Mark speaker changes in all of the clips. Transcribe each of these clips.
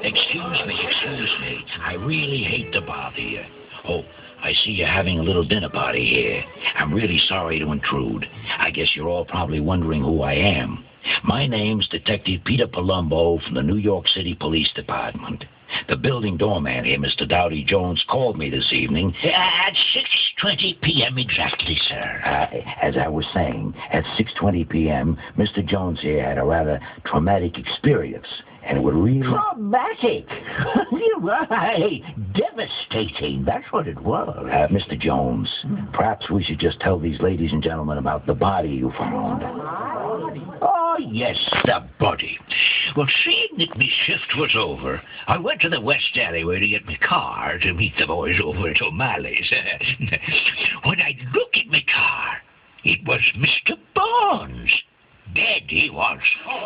Speaker 1: Excuse me. I really hate to bother you. Oh, I see you're having a little dinner party here. I'm really sorry to intrude. I guess you're all probably wondering who I am. My name's Detective Peter Palumbo from the New York City Police Department. The building doorman here, Mr. Dowdy Jones, called me this evening. At 6:20 p.m. exactly, sir. As I was saying, at 6:20 p.m., Mr. Jones here had a rather traumatic experience. And it would really...
Speaker 2: Traumatic? Devastating. That's what it was.
Speaker 1: Mr. Jones, perhaps we should just tell these ladies and gentlemen about the body you found.
Speaker 2: Oh, yes, the body. Well, seeing that my shift was over, I went to the West Alleyway to get my car to meet the boys over at O'Malley's. When I look at my car, it was Mr. Barnes. Dead he was.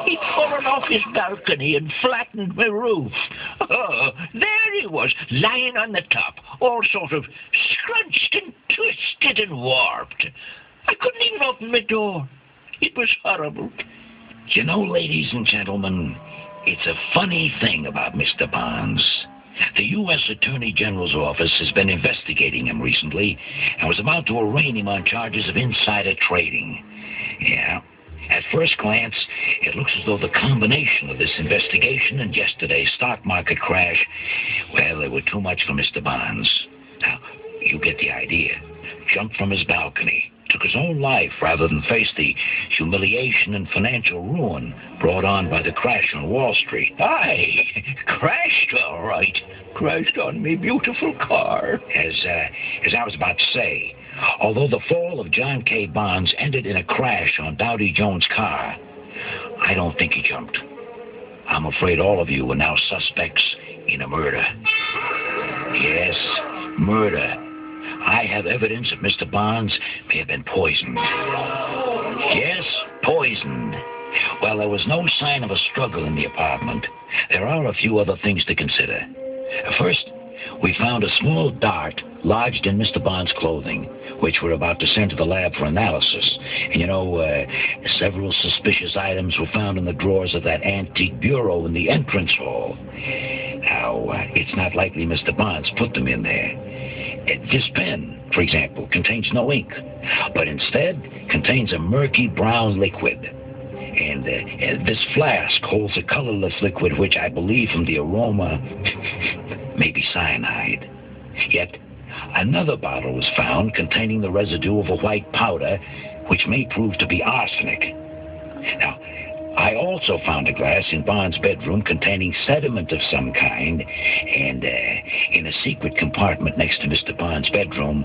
Speaker 2: He'd fallen off his balcony and flattened my roof. Oh, there he was, lying on the top, all sort of scrunched and twisted and warped. I couldn't even open my door. It was horrible.
Speaker 1: You know, ladies and gentlemen, it's a funny thing about Mr. Barnes. The U.S. Attorney General's office has been investigating him recently and was about to arraign him on charges of insider trading. Yeah. At first glance, it looks as though the combination of this investigation and yesterday's stock market crash, well, they were too much for Mr. Barnes. Now, you get the idea. Jumped from his balcony, took his own life rather than face the humiliation and financial ruin brought on by the crash on Wall Street.
Speaker 2: Aye, crashed all right. Crashed on me beautiful car.
Speaker 1: As I was about to say, although the fall of John K. Barnes ended in a crash on Dowdy Jones' car, I don't think he jumped. I'm afraid all of you are now suspects in a murder. Yes, murder. I have evidence that Mr. Barnes may have been poisoned. Yes, poisoned. Well, there was no sign of a struggle in the apartment. There are a few other things to consider. First, we found a small dart lodged in Mr. Barnes' clothing, which we're about to send to the lab for analysis. And several suspicious items were found in the drawers of that antique bureau in the entrance hall. Now, it's not likely Mr. Barnes put them in there. This pen, for example, contains no ink, but instead contains a murky brown liquid. And this flask holds a colorless liquid which I believe from the aroma may be cyanide. Yet another bottle was found containing the residue of a white powder which may prove to be arsenic. Now, I also found a glass in Barnes' bedroom containing sediment of some kind, and in a secret compartment next to Mr. Barnes' bedroom,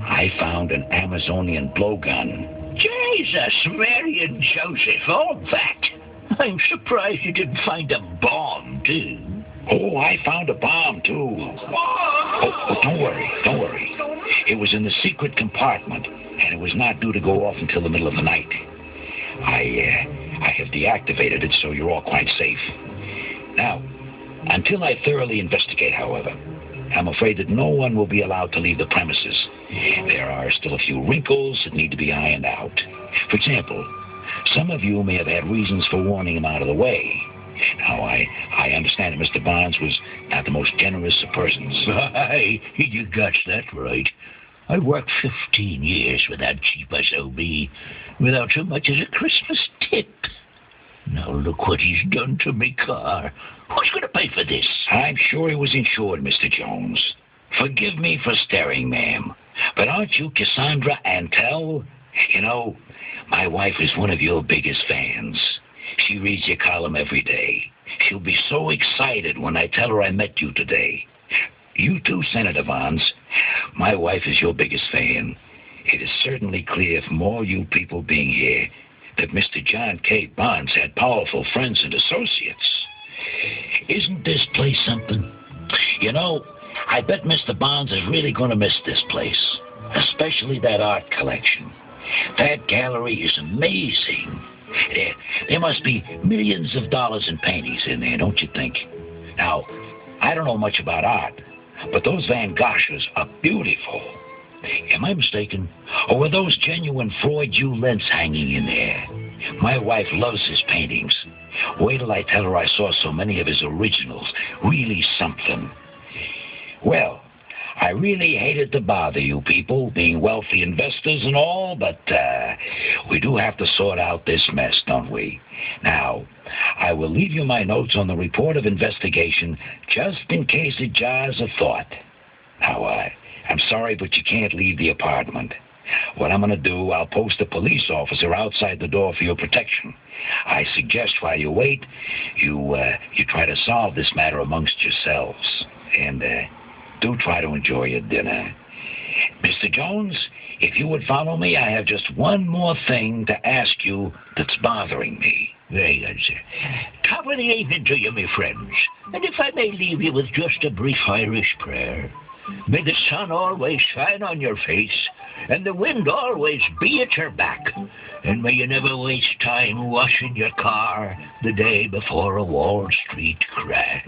Speaker 1: I found an Amazonian blowgun.
Speaker 2: Jesus, Mary and Joseph, all that. I'm surprised you didn't find a bomb, too.
Speaker 1: Oh, I found a bomb, too. Oh, don't worry. It was in the secret compartment, and it was not due to go off until the middle of the night. I have deactivated it, so you're all quite safe. Now, until I thoroughly investigate, however, I'm afraid that no one will be allowed to leave the premises. There are still a few wrinkles that need to be ironed out. For example, some of you may have had reasons for warning him out of the way. Now, I understand that Mr. Barnes was not the most generous of persons.
Speaker 2: Aye, you got that right. I worked 15 years with that cheap SOB without so much as a Christmas tip. Now look what he's done to me car. Who's going to pay for this?
Speaker 1: I'm sure he was insured, Mr. Jones. Forgive me for staring, ma'am, but aren't you Cassandra Antel? You know, my wife is one of your biggest fans. She reads your column every day. She'll be so excited when I tell her I met you today. You too, Senator Barnes. My wife is your biggest fan. It is certainly clear from all you people being here that Mr. John K. Barnes had powerful friends and associates. Isn't this place something? You know, I bet Mr. Barnes is really going to miss this place, especially that art collection. That gallery is amazing. There must be millions of dollars in paintings in there, don't you think? Now, I don't know much about art, but those Van Goghs are beautiful. Am I mistaken? Or were those genuine Freud Jew lens hanging in there? My wife loves his paintings. Wait till I tell her I saw so many of his originals. Really something. Well, I really hated to bother you people, being wealthy investors and all, but we do have to sort out this mess, don't we? Now, I will leave you my notes on the report of investigation just in case it jars a thought. Now, I'm sorry, but you can't leave the apartment. What I'm going to do, I'll post a police officer outside the door for your protection. I suggest while you wait, you try to solve this matter amongst yourselves. And do try to enjoy your dinner. Mr. Jones, if you would follow me, I have just one more thing to ask you that's bothering me.
Speaker 2: Very good, sir. Top of the evening to you, my friends. And if I may leave you with just a brief Irish prayer. May the sun always shine on your face, and the wind always be at your back. And may you never waste time washing your car the day before a Wall Street crash.